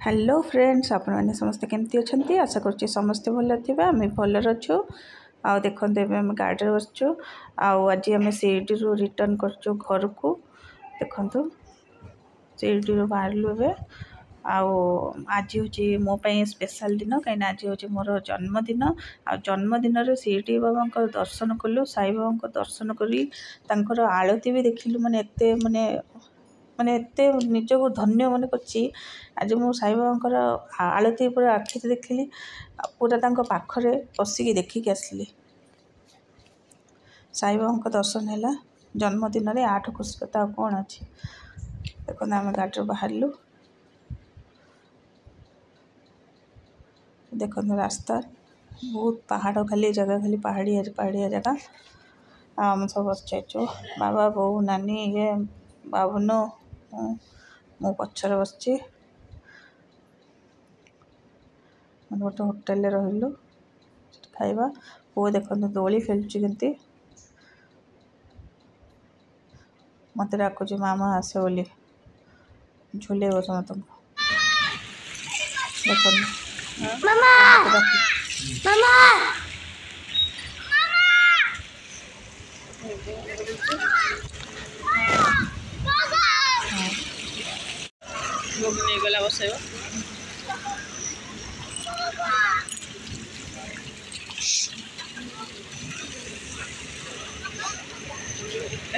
Hello friends, आपण मैंने समस्ते केमती अच्छा आशा करुँचे समस्ते भल थे आम भलर अच्छु। आ देखते आम गाड़ी बसचु आज आम सीडी रिटर्न करचु घर को। देखु सीडी बाहरलु ए आज हूँ मोपाई स्पेशल दिन कहीं आज हूँ मोर जन्मदिन। आ जन्मदिन सीडी बाबा दर्शन कलु, साई बाबा दर्शन कर आलती भी देखिलु। माने एत माने एत निजक धन्य मन कर। आज मो साई बाबा आलती पूरा आखि देखिली, पूरा पाखरे बसिकी देखिकी आसली। साई बाबा दर्शन है जन्मदिन में आठ खुशी कथा कौन अच्छी। देखो आम गाड़ी बाहरलु, देख रास्ता बहुत पहाड़ खाली जगह, खाली पहाड़िया पहाड़िया जगह। आम सब बस जाइचु, बाबा बो नानी ये बाबुन मो पचर बस गोटे होटेल रही खाइबा। पुओ देखो दोली खेलुची केमती, मत डाकुची मामा आसे बोली झुलेब समत देख मामा मामा नहीं गला बसैब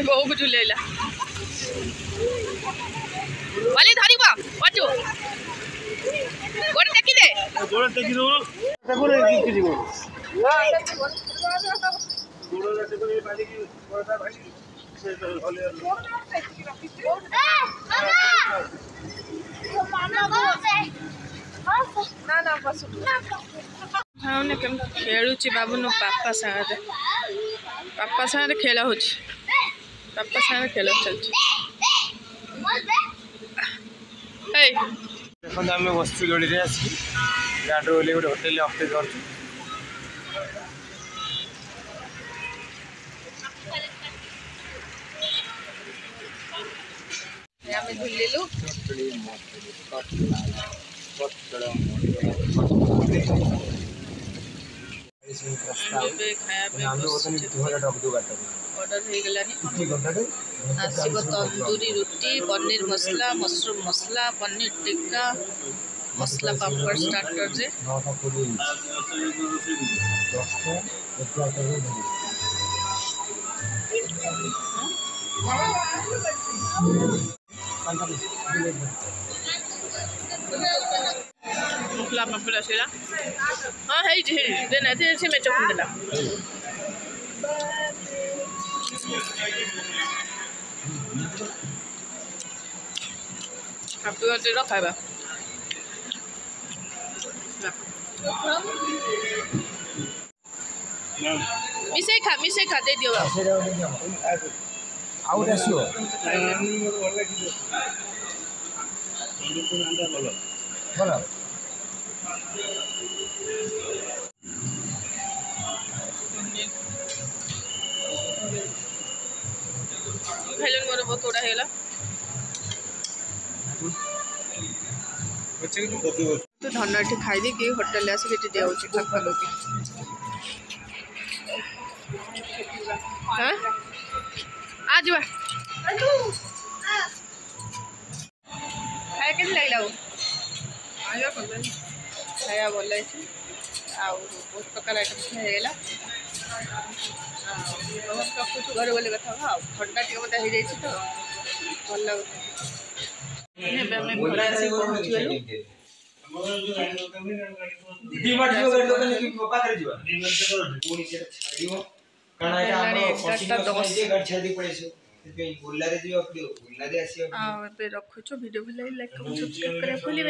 बहु को झुलेला वाली धरी बा बाजू गोड़ टेकी दे दो देखो रे की जीवो गोड़ टेकी दे पानी की गोड़ा भाई से हले ना ना बस हाँ ने केम खेलुची बाबू पापा सागर खेल हो पापा सागर खेल चलती। देखो आम बस गाड़ी में आस गाड़ी बोले गोटे होटेल अफे कर झुलिलु ऑर्डर हो गलानी आसब तंदूरी रोटी, पनीर मसला, मशरूम मसला, पनीर टिक्का, मसला पापड़ स्टार्टर जे मसला पापड़ आसला। हाँ है देना से मैं चखुन देला हैप्पी बर्थडे रो खाइबा मिसे खा दे दियो आउट आसियो बोला हेलन मोर बहुत थोड़ा हेला तो धन ये खाई कि होटेल आसिक दिखाऊँ खापा लोग हाँ आज खाया के लगे खाया भल बहुत प्रकार आइटम है रखुच घर बोले कथा ठंडा टे मत हो जाए तो भल लगे घर आसी रखुच वीडियो भल लाइक सब्सक्राइब करें भूलें।